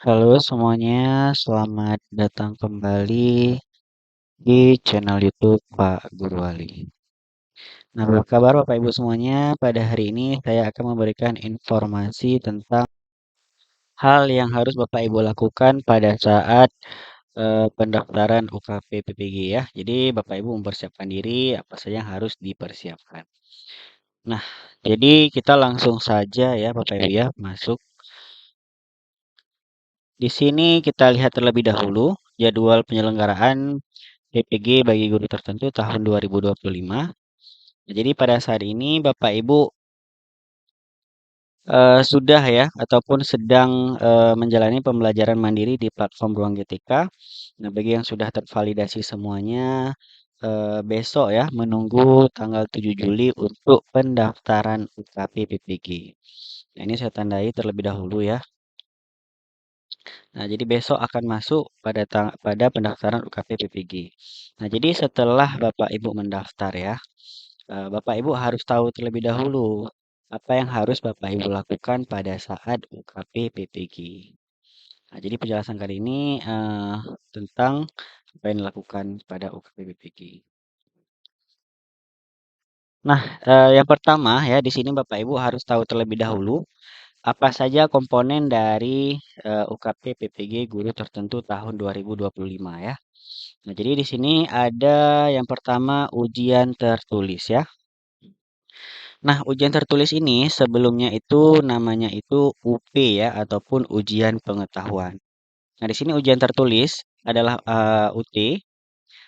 Halo semuanya, selamat datang kembali di channel YouTube Pak Guru Wali. Nah, apa kabar Bapak Ibu semuanya? Pada hari ini saya akan memberikan informasi tentang hal yang harus Bapak Ibu lakukan pada saat pendaftaran UKP PPG ya. Jadi Bapak Ibu mempersiapkan diri apa saja yang harus dipersiapkan. Nah, jadi kita langsung saja ya Bapak Ibu ya masuk. Di sini kita lihat terlebih dahulu jadwal penyelenggaraan PPG bagi guru tertentu tahun 2025. Nah, jadi pada saat ini Bapak Ibu sudah ya ataupun sedang menjalani pembelajaran mandiri di platform Ruang GTK. Nah, bagi yang sudah tervalidasi semuanya besok ya menunggu tanggal 7 Juli untuk pendaftaran UKP PPG. Nah, ini saya tandai terlebih dahulu ya. Nah, jadi besok akan masuk pada pendaftaran UKP PPG. Nah, jadi setelah Bapak Ibu mendaftar ya, Bapak Ibu harus tahu terlebih dahulu apa yang harus Bapak Ibu lakukan pada saat UKP PPG. Nah, jadi penjelasan kali ini tentang apa yang dilakukan pada UKP PPG. Nah, yang pertama ya di sini Bapak Ibu harus tahu terlebih dahulu apa saja komponen dari UKP PPG guru tertentu tahun 2025 ya. Nah, jadi di sini ada yang pertama ujian tertulis ya. Nah, ujian tertulis ini sebelumnya itu namanya itu UP ya ataupun ujian pengetahuan. Nah, di sini ujian tertulis adalah UT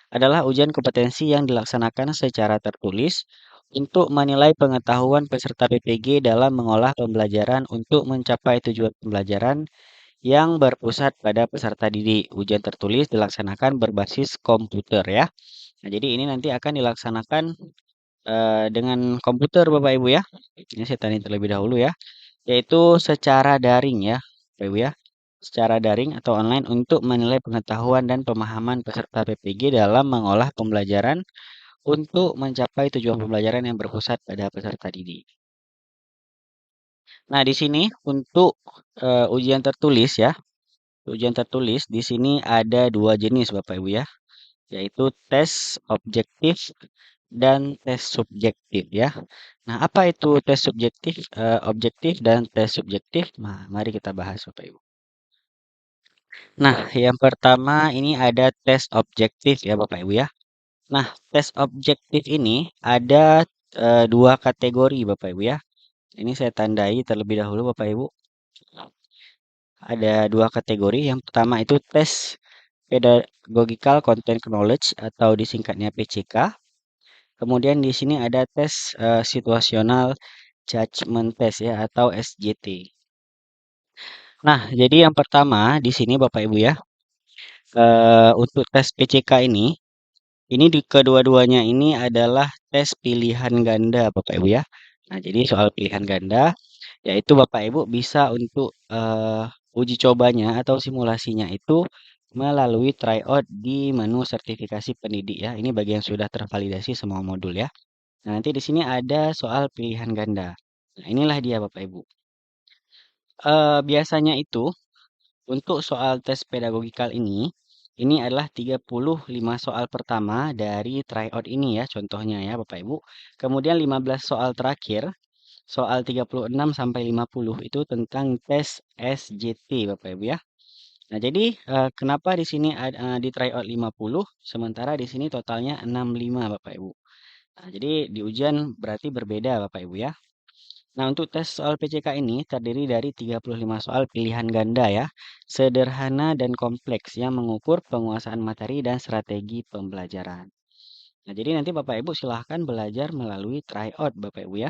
adalah ujian kompetensi yang dilaksanakan secara tertulis untuk menilai pengetahuan peserta PPG dalam mengolah pembelajaran untuk mencapai tujuan pembelajaran yang berpusat pada peserta didik. Ujian tertulis dilaksanakan berbasis komputer ya. Nah, jadi ini nanti akan dilaksanakan dengan komputer Bapak Ibu ya. Ini saya tanya terlebih dahulu ya, yaitu secara daring ya, Bapak Ibu ya. Secara daring atau online untuk menilai pengetahuan dan pemahaman peserta PPG dalam mengolah pembelajaran untuk mencapai tujuan pembelajaran yang berpusat pada peserta didik. Nah, di sini untuk ujian tertulis ya, ujian tertulis di sini ada dua jenis Bapak Ibu ya, yaitu tes objektif dan tes subjektif ya. Nah, apa itu tes subjektif, objektif dan tes subjektif? Nah, mari kita bahas Bapak Ibu. Nah, yang pertama ini ada tes objektif ya Bapak Ibu ya. Nah, tes objektif ini ada dua kategori Bapak Ibu ya. Ini saya tandai terlebih dahulu Bapak Ibu. Ada dua kategori. Yang pertama itu tes Pedagogical Content Knowledge atau disingkatnya PCK. Kemudian di sini ada tes situasional judgment test ya atau SJT. Nah, jadi yang pertama di sini Bapak Ibu ya, untuk tes PCK ini di kedua-duanya ini adalah tes pilihan ganda Bapak Ibu ya. Nah, jadi soal pilihan ganda yaitu Bapak Ibu bisa untuk uji cobanya atau simulasinya itu melalui tryout di menu sertifikasi pendidik ya. Ini bagi yang sudah tervalidasi semua modul ya. Nah, nanti di sini ada soal pilihan ganda. Nah, inilah dia Bapak Ibu. Biasanya itu untuk soal tes pedagogikal ini adalah 35 soal pertama dari tryout ini ya, contohnya ya Bapak Ibu. Kemudian 15 soal terakhir, soal 36 sampai 50 itu tentang tes SJT Bapak Ibu ya. Nah, jadi kenapa di sini di tryout 50 sementara di sini totalnya 65 Bapak Ibu. Nah, jadi di ujian berarti berbeda Bapak Ibu ya. Nah, untuk tes soal PCK ini terdiri dari 35 soal pilihan ganda ya, sederhana dan kompleks yang mengukur penguasaan materi dan strategi pembelajaran. Nah, jadi nanti Bapak Ibu silahkan belajar melalui tryout Bapak Ibu ya.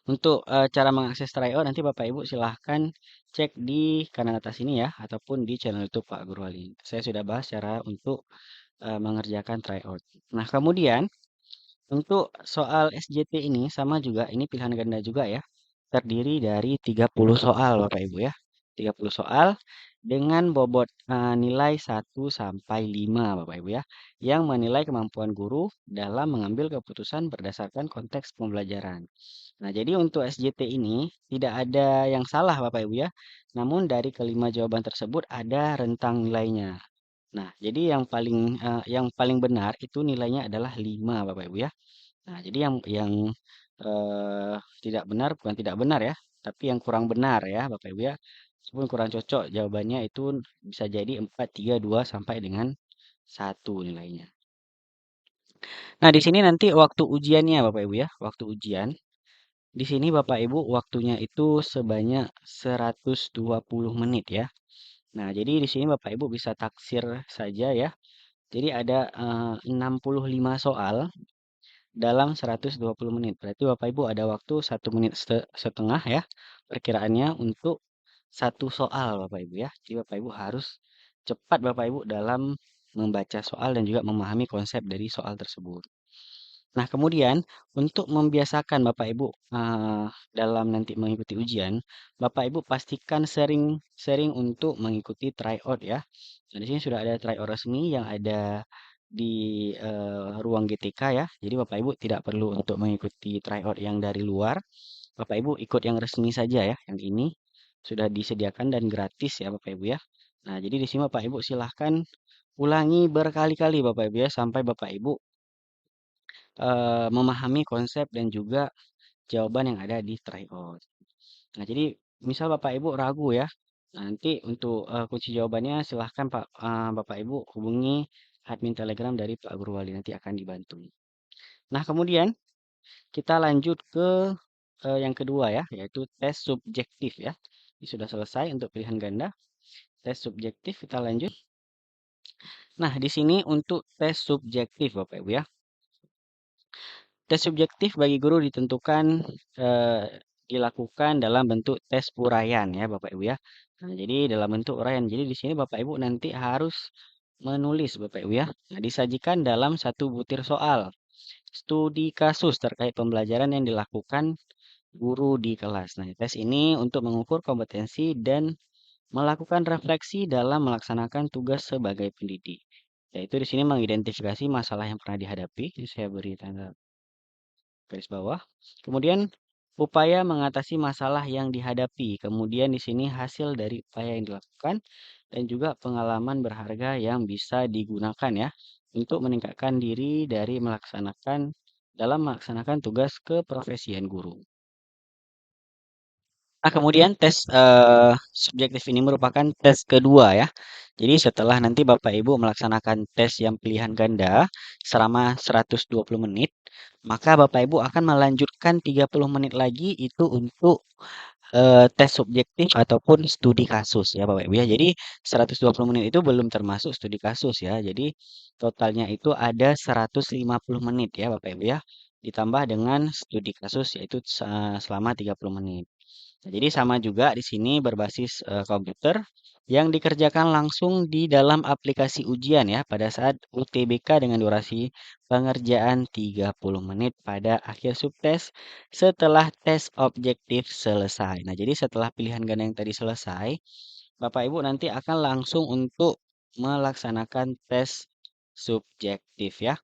Untuk cara mengakses tryout nanti Bapak Ibu silahkan cek di kanan atas ini ya, ataupun di channel YouTube Pak Guru Wali. Saya sudah bahas cara untuk mengerjakan tryout. Nah, kemudian untuk soal SJT ini sama juga, ini pilihan ganda juga ya. Terdiri dari 30 soal Bapak Ibu ya. 30 soal dengan bobot nilai 1 sampai 5 Bapak Ibu ya. Yang menilai kemampuan guru dalam mengambil keputusan berdasarkan konteks pembelajaran. Nah, jadi untuk SJT ini tidak ada yang salah Bapak Ibu ya. Namun dari kelima jawaban tersebut ada rentang nilainya. Nah, jadi yang paling benar itu nilainya adalah 5, Bapak Ibu ya. Nah, jadi yang eh, tidak benar bukan tidak benar ya, tapi yang kurang benar ya, Bapak Ibu ya. Meskipun kurang cocok jawabannya itu bisa jadi 4, 3, 2 sampai dengan 1 nilainya. Nah, di sini nanti waktu ujiannya Bapak Ibu ya, waktu ujian. Di sini Bapak Ibu waktunya itu sebanyak 120 menit ya. Nah, jadi di sini Bapak Ibu bisa taksir saja ya. Jadi ada 65 soal dalam 120 menit. Berarti Bapak Ibu ada waktu 1 menit setengah ya perkiraannya untuk satu soal Bapak Ibu ya. Jadi Bapak Ibu harus cepat Bapak Ibu dalam membaca soal dan juga memahami konsep dari soal tersebut. Nah, kemudian untuk membiasakan Bapak Ibu dalam nanti mengikuti ujian, Bapak Ibu pastikan sering-sering untuk mengikuti tryout ya. Nah, di sini sudah ada tryout resmi yang ada di ruang GTK ya. Jadi Bapak Ibu tidak perlu untuk mengikuti tryout yang dari luar. Bapak Ibu ikut yang resmi saja ya. Yang ini sudah disediakan dan gratis ya Bapak Ibu ya. Nah, jadi di sini Bapak Ibu silahkan ulangi berkali-kali Bapak Ibu ya sampai Bapak Ibu memahami konsep dan juga jawaban yang ada di tryout. Nah, jadi misal Bapak Ibu ragu ya, nanti untuk kunci jawabannya silahkan Bapak Ibu hubungi admin Telegram dari Pak Guru Wali, nanti akan dibantu. Nah, kemudian kita lanjut ke yang kedua ya, yaitu tes subjektif ya. Ini sudah selesai untuk pilihan ganda. Tes subjektif kita lanjut. Nah, di sini untuk tes subjektif Bapak Ibu ya. Tes subjektif bagi guru ditentukan dilakukan dalam bentuk tes uraian ya Bapak Ibu ya. Nah, jadi dalam bentuk uraian. Jadi di sini Bapak Ibu nanti harus menulis Bapak Ibu ya. Nah, disajikan dalam satu butir soal. Studi kasus terkait pembelajaran yang dilakukan guru di kelas. Nah, tes ini untuk mengukur kompetensi dan melakukan refleksi dalam melaksanakan tugas sebagai pendidik. Yaitu di sini mengidentifikasi masalah yang pernah dihadapi. Ini saya beri tanda garis bawah. Kemudian upaya mengatasi masalah yang dihadapi. Kemudian di sini hasil dari upaya yang dilakukan dan juga pengalaman berharga yang bisa digunakan ya untuk meningkatkan diri dari melaksanakan tugas keprofesian guru. Nah, kemudian tes subjektif ini merupakan tes kedua ya. Jadi setelah nanti Bapak Ibu melaksanakan tes yang pilihan ganda selama 120 menit, maka Bapak Ibu akan melanjutkan 30 menit lagi itu untuk tes subjektif ataupun studi kasus ya Bapak Ibu ya. Jadi 120 menit itu belum termasuk studi kasus ya. Jadi totalnya itu ada 150 menit ya Bapak Ibu ya. Ditambah dengan studi kasus yaitu selama 30 menit. Nah, jadi sama juga di sini berbasis komputer yang dikerjakan langsung di dalam aplikasi ujian ya pada saat UTBK dengan durasi pengerjaan 30 menit pada akhir subtes setelah tes objektif selesai. Nah, jadi setelah pilihan ganda yang tadi selesai, Bapak Ibu nanti akan langsung untuk melaksanakan tes subjektif ya.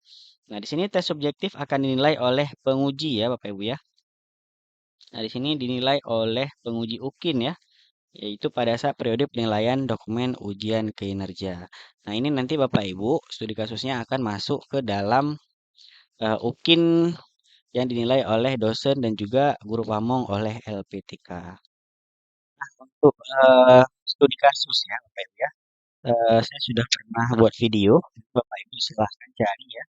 Nah, di sini tes subjektif akan dinilai oleh penguji ya Bapak Ibu ya. Nah, di sini dinilai oleh penguji UKIN ya, yaitu pada saat periode penilaian dokumen ujian kinerja. Nah, ini nanti Bapak Ibu, studi kasusnya akan masuk ke dalam UKIN yang dinilai oleh dosen dan juga guru pamong oleh LPTK. Untuk studi kasus ya, Bapak Ibu ya. Saya sudah pernah buat video, Bapak Ibu silahkan cari ya.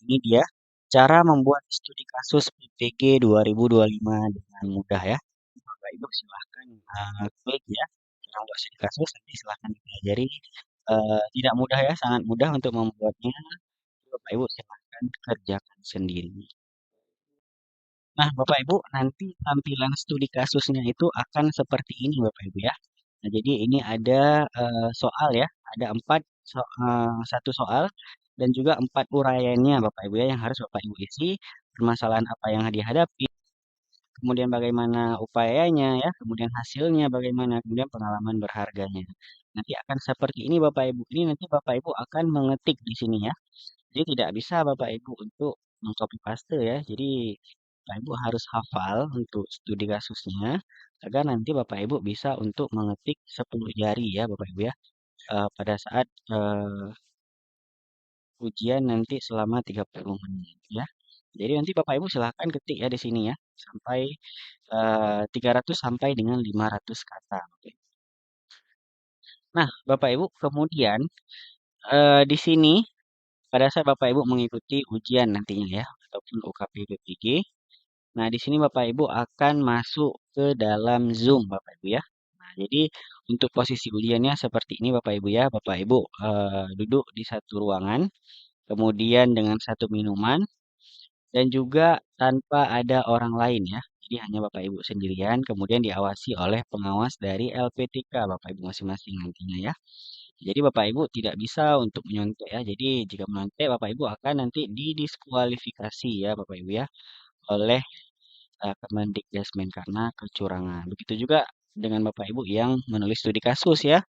Ini dia cara membuat studi kasus PPG 2025 dengan mudah ya. Bapak Ibu silahkan klik ya cara membuat studi kasus nanti silahkan dipelajari. Tidak mudah ya, sangat mudah untuk membuatnya. Bapak Ibu silahkan kerjakan sendiri. Nah, Bapak Ibu nanti tampilan studi kasusnya itu akan seperti ini Bapak Ibu ya. Nah, jadi ini ada soal ya, ada satu soal dan juga 4 uraiannya Bapak Ibu ya yang harus Bapak Ibu isi permasalahan apa yang dihadapi, kemudian bagaimana upayanya ya, kemudian hasilnya bagaimana, kemudian pengalaman berharganya. Nanti akan seperti ini Bapak Ibu. Ini nanti Bapak Ibu akan mengetik di sini ya. Jadi tidak bisa Bapak Ibu untuk mengcopy paste ya. Jadi Bapak Ibu harus hafal untuk studi kasusnya agar nanti Bapak Ibu bisa untuk mengetik 10 jari ya Bapak Ibu ya. Pada saat ujian nanti selama 30 menit ya. Jadi nanti Bapak Ibu silahkan ketik ya di sini ya sampai 300 sampai dengan 500 kata. Oke. Nah, Bapak Ibu kemudian di sini pada saat Bapak Ibu mengikuti ujian nantinya ya ataupun UKP PPG. Nah, di sini Bapak Ibu akan masuk ke dalam Zoom Bapak Ibu ya. Nah, jadi untuk posisi ujiannya seperti ini Bapak Ibu ya. Bapak Ibu duduk di satu ruangan, kemudian dengan satu minuman dan juga tanpa ada orang lain ya. Jadi hanya Bapak Ibu sendirian, kemudian diawasi oleh pengawas dari LPTK Bapak Ibu masing-masing nantinya ya. Jadi Bapak Ibu tidak bisa untuk menyontek ya. Jadi jika menyontek Bapak Ibu akan nanti didiskualifikasi ya Bapak Ibu ya oleh Kemendikbudrismen karena kecurangan. Begitu juga dengan Bapak Ibu yang menulis studi kasus ya,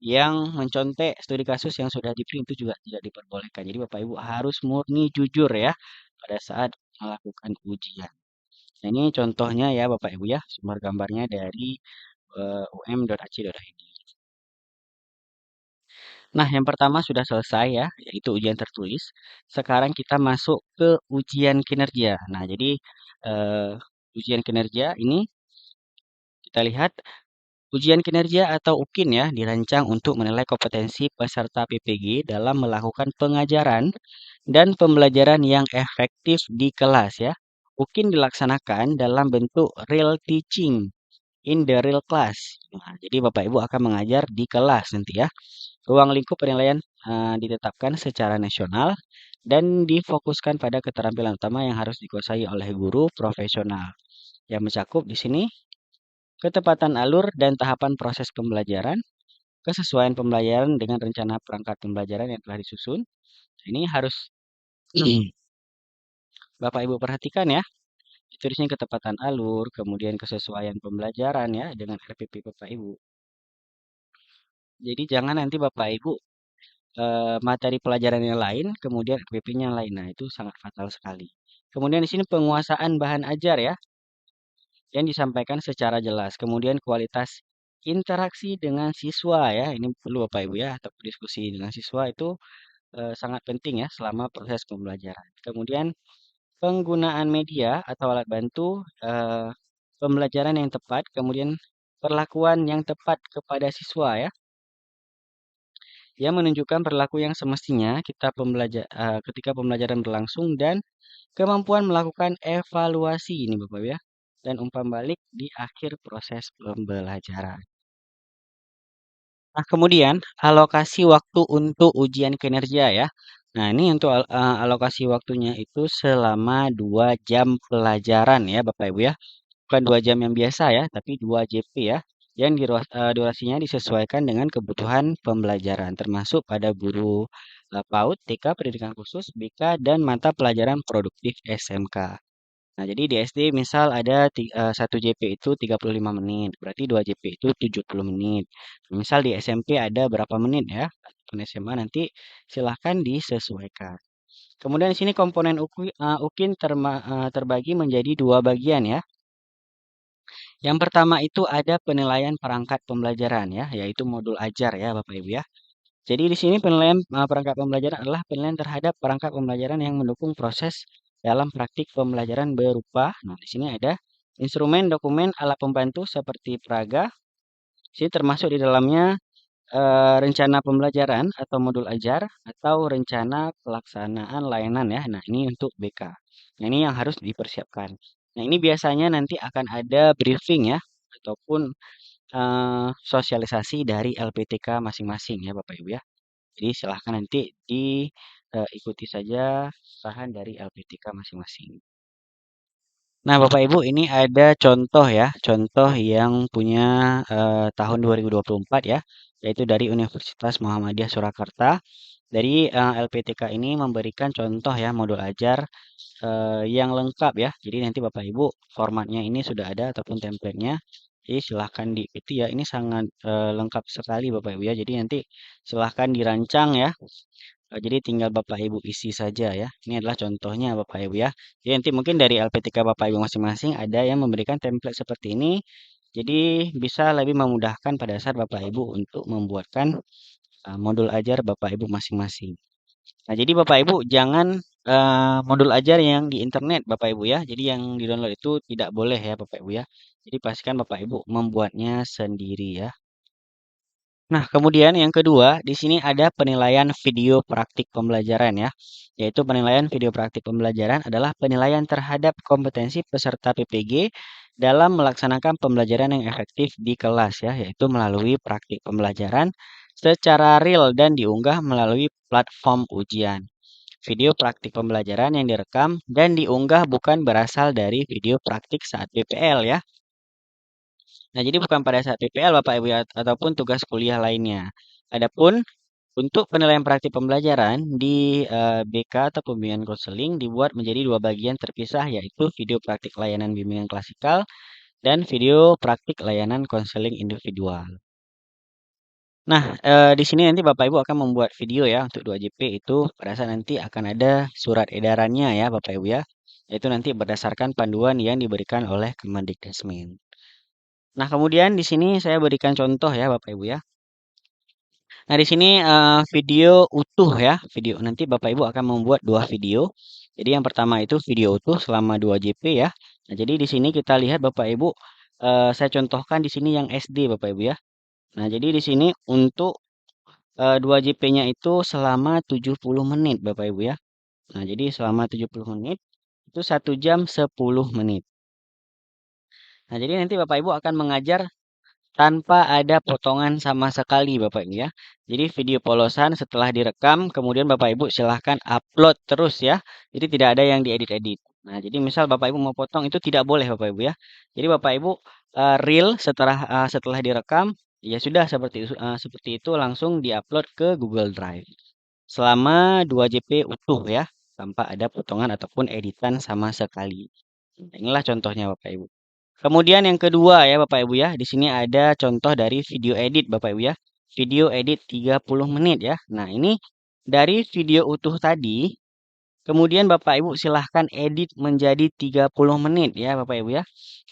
yang mencontek studi kasus yang sudah di-print itu juga tidak diperbolehkan. Jadi Bapak Ibu harus murni jujur ya pada saat melakukan ujian. Nah, ini contohnya ya Bapak Ibu ya, sumber gambarnya dari um.ac.id. Nah, yang pertama sudah selesai ya, yaitu ujian tertulis. Sekarang kita masuk ke ujian kinerja. Nah, jadi ujian kinerja ini kita lihat ujian kinerja atau UKIN ya dirancang untuk menilai kompetensi peserta PPG dalam melakukan pengajaran dan pembelajaran yang efektif di kelas ya. UKIN dilaksanakan dalam bentuk real teaching in the real class. Nah, jadi Bapak Ibu akan mengajar di kelas nanti ya. Ruang lingkup penilaian ditetapkan secara nasional dan difokuskan pada keterampilan utama yang harus dikuasai oleh guru profesional. Yang mencakup di sini ketepatan alur dan tahapan proses pembelajaran, kesesuaian pembelajaran dengan rencana perangkat pembelajaran yang telah disusun. Ini harus Bapak Ibu perhatikan ya. Itu di sini ketepatan alur, kemudian kesesuaian pembelajaran ya dengan RPP Bapak Ibu. Jadi jangan nanti Bapak Ibu materi pelajaran yang lain, kemudian RPP-nya yang lain. Nah, itu sangat fatal sekali. Kemudian di sini penguasaan bahan ajar ya, yang disampaikan secara jelas. Kemudian kualitas interaksi dengan siswa ya, ini perlu Bapak Ibu ya, atau diskusi dengan siswa itu sangat penting ya selama proses pembelajaran. Kemudian penggunaan media atau alat bantu pembelajaran yang tepat, kemudian perlakuan yang tepat kepada siswa ya, yang menunjukkan perilaku yang semestinya ketika pembelajaran berlangsung dan kemampuan melakukan evaluasi ini Bapak ya, dan umpan balik di akhir proses pembelajaran. Nah, kemudian alokasi waktu untuk ujian kinerja ya. Nah, ini untuk alokasi waktunya itu selama 2 jam pelajaran ya Bapak Ibu ya. Bukan 2 jam yang biasa ya, tapi 2 JP ya. Yang durasinya disesuaikan dengan kebutuhan pembelajaran, termasuk pada guru PAUD, TK, pendidikan khusus, BK, dan mata pelajaran produktif SMK. Nah, jadi di SD misal ada 1 JP itu 35 menit, berarti 2 JP itu 70 menit. Misal di SMP ada berapa menit ya, ataupun SMA nanti silahkan disesuaikan. Kemudian di sini komponen UKIN terbagi menjadi 2 bagian ya. Yang pertama itu ada penilaian perangkat pembelajaran ya, yaitu modul ajar ya Bapak Ibu ya. Jadi di sini penilaian perangkat pembelajaran adalah penilaian terhadap perangkat pembelajaran yang mendukung proses dalam praktik pembelajaran berupa. Nah, di sini ada instrumen, dokumen, alat pembantu seperti peraga. Sini termasuk di dalamnya rencana pembelajaran atau modul ajar atau rencana pelaksanaan layanan ya. Nah, ini untuk BK. Nah, ini yang harus dipersiapkan. Nah, ini biasanya nanti akan ada briefing ya ataupun sosialisasi dari LPTK masing-masing ya Bapak Ibu ya. Jadi silahkan nanti diikuti saja saran dari LPTK masing-masing. Nah, Bapak Ibu, ini ada contoh ya, contoh yang punya tahun 2024 ya, yaitu dari Universitas Muhammadiyah Surakarta. Dari LPTK ini memberikan contoh ya modul ajar yang lengkap ya. Jadi nanti Bapak Ibu formatnya ini sudah ada ataupun template-nya. Jadi silahkan diikuti ya. Ini sangat lengkap sekali Bapak Ibu ya. Jadi nanti silahkan dirancang ya Jadi tinggal Bapak Ibu isi saja ya. Ini adalah contohnya Bapak Ibu ya. Jadi nanti mungkin dari LPTK Bapak Ibu masing-masing ada yang memberikan template seperti ini. Jadi bisa lebih memudahkan pada saat Bapak Ibu untuk membuatkan modul ajar Bapak Ibu masing-masing. Nah, jadi Bapak Ibu jangan modul ajar yang di internet Bapak Ibu ya. Jadi yang di-download itu tidak boleh ya Bapak Ibu ya. Jadi pastikan Bapak Ibu membuatnya sendiri ya. Nah, kemudian yang kedua, di sini ada penilaian video praktik pembelajaran ya. Yaitu penilaian video praktik pembelajaran adalah penilaian terhadap kompetensi peserta PPG dalam melaksanakan pembelajaran yang efektif di kelas ya, yaitu melalui praktik pembelajaran secara real dan diunggah melalui platform ujian. Video praktik pembelajaran yang direkam dan diunggah bukan berasal dari video praktik saat PPL ya. Nah, jadi bukan pada saat PPL Bapak Ibu ya, ataupun tugas kuliah lainnya. Adapun untuk penilaian praktik pembelajaran di BK atau pembimbingan konseling dibuat menjadi dua bagian terpisah yaitu video praktik layanan bimbingan klasikal dan video praktik layanan konseling individual. Nah, di sini nanti Bapak Ibu akan membuat video ya untuk 2JP itu pada saat nanti akan ada surat edarannya ya Bapak Ibu ya. Yaitu nanti berdasarkan panduan yang diberikan oleh Kemendikbudristek. Nah, kemudian di sini saya berikan contoh ya Bapak Ibu ya. Nah, di sini video utuh ya, video nanti Bapak Ibu akan membuat dua video. Jadi yang pertama itu video utuh selama 2JP ya. Nah, jadi di sini kita lihat Bapak Ibu, saya contohkan di sini yang SD Bapak Ibu ya. Nah, jadi di sini untuk 2JP-nya itu selama 70 menit Bapak Ibu ya. Nah, jadi selama 70 menit itu 1 jam 10 menit. Nah, jadi nanti Bapak Ibu akan mengajar tanpa ada potongan sama sekali Bapak Ibu ya. Jadi video polosan setelah direkam, kemudian Bapak Ibu silahkan upload terus ya. Jadi tidak ada yang diedit-edit. Nah, jadi misal Bapak Ibu mau potong itu tidak boleh Bapak Ibu ya. Jadi Bapak Ibu real setelah direkam, ya sudah seperti itu langsung diupload ke Google Drive. Selama 2JP utuh ya, tanpa ada potongan ataupun editan sama sekali. Nah, inilah contohnya Bapak Ibu. Kemudian yang kedua ya Bapak Ibu ya, di sini ada contoh dari video edit Bapak Ibu ya. Video edit 30 menit ya. Nah, ini dari video utuh tadi, kemudian Bapak Ibu silahkan edit menjadi 30 menit ya Bapak Ibu ya.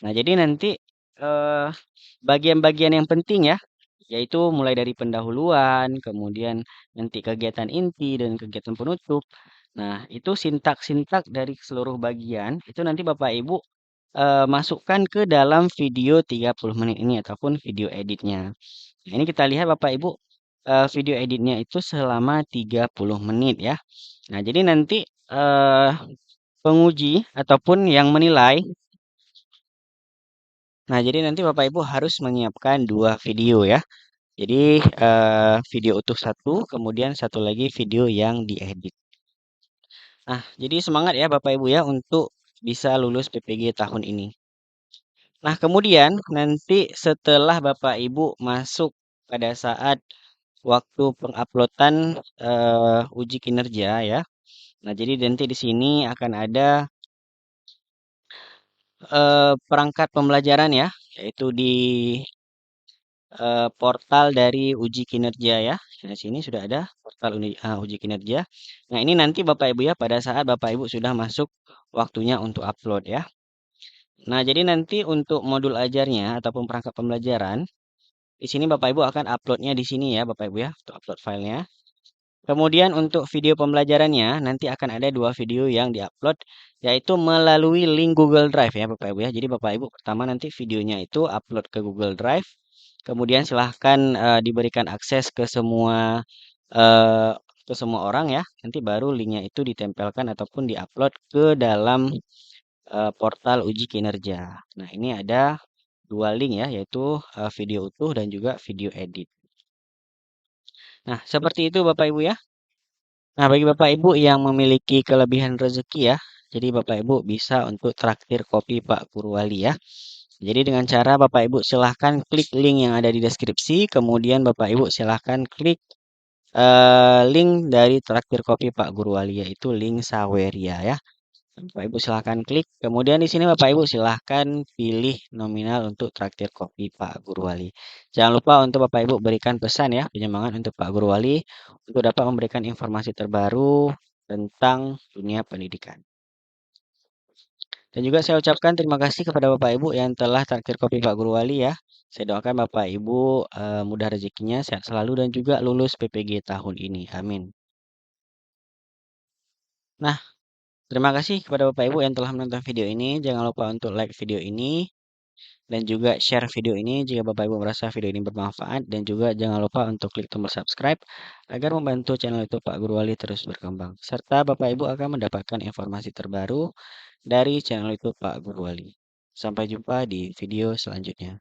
Nah, jadi nanti eh, bagian-bagian yang penting ya, yaitu mulai dari pendahuluan, kemudian nanti kegiatan inti dan kegiatan penutup. Nah, itu sintak-sintak dari seluruh bagian, itu nanti Bapak Ibu masukkan ke dalam video 30 menit ini ataupun video editnya. Nah, ini kita lihat Bapak Ibu, video editnya itu selama 30 menit ya. Nah, jadi nanti eh, penguji ataupun yang menilai, nah jadi nanti Bapak Ibu harus menyiapkan dua video ya. Jadi video utuh satu, kemudian satu lagi video yang diedit. Nah, jadi semangat ya Bapak Ibu ya untuk bisa lulus PPG tahun ini. Nah, kemudian nanti setelah Bapak Ibu masuk pada saat waktu penguploadan uji kinerja ya. Nah, jadi nanti di sini akan ada perangkat pembelajaran ya, yaitu di portal dari uji kinerja ya. Di sini sudah ada portal uji kinerja. Nah, ini nanti Bapak Ibu ya pada saat Bapak Ibu sudah masuk waktunya untuk upload ya. Nah, jadi nanti untuk modul ajarnya ataupun perangkat pembelajaran, di sini Bapak Ibu akan uploadnya di sini ya Bapak Ibu ya, untuk upload filenya. Kemudian untuk video pembelajarannya nanti akan ada dua video yang diupload yaitu melalui link Google Drive ya Bapak Ibu ya. Jadi Bapak Ibu pertama nanti videonya itu upload ke Google Drive. Kemudian silahkan diberikan akses eh, ke semua orang ya. Nanti baru linknya itu ditempelkan ataupun diupload ke dalam portal uji kinerja. Nah, ini ada dua link ya, yaitu video utuh dan juga video edit. Nah, seperti itu Bapak Ibu ya. Nah, bagi Bapak Ibu yang memiliki kelebihan rezeki ya, jadi Bapak Ibu bisa untuk traktir kopi Pak Purwali ya. Jadi dengan cara Bapak Ibu silahkan klik link yang ada di deskripsi, kemudian Bapak Ibu silahkan klik link dari traktir kopi Pak Guru Wali yaitu link Saweria ya. Bapak Ibu silahkan klik. Kemudian di sini Bapak Ibu silahkan pilih nominal untuk traktir kopi Pak Guru Wali. Jangan lupa untuk Bapak Ibu berikan pesan ya, penyemangat untuk Pak Guru Wali untuk dapat memberikan informasi terbaru tentang dunia pendidikan. Dan juga saya ucapkan terima kasih kepada Bapak Ibu yang telah traktir kopi Pak Guru Wali ya. Saya doakan Bapak Ibu mudah rezekinya, sehat selalu dan juga lulus PPG tahun ini. Amin. Nah, terima kasih kepada Bapak Ibu yang telah menonton video ini. Jangan lupa untuk like video ini dan juga share video ini jika Bapak Ibu merasa video ini bermanfaat dan juga jangan lupa untuk klik tombol subscribe agar membantu channel YouTube Pak Guru Wali terus berkembang. Serta Bapak Ibu akan mendapatkan informasi terbaru dari channel YouTube Pak Guru Wali. Sampai jumpa di video selanjutnya.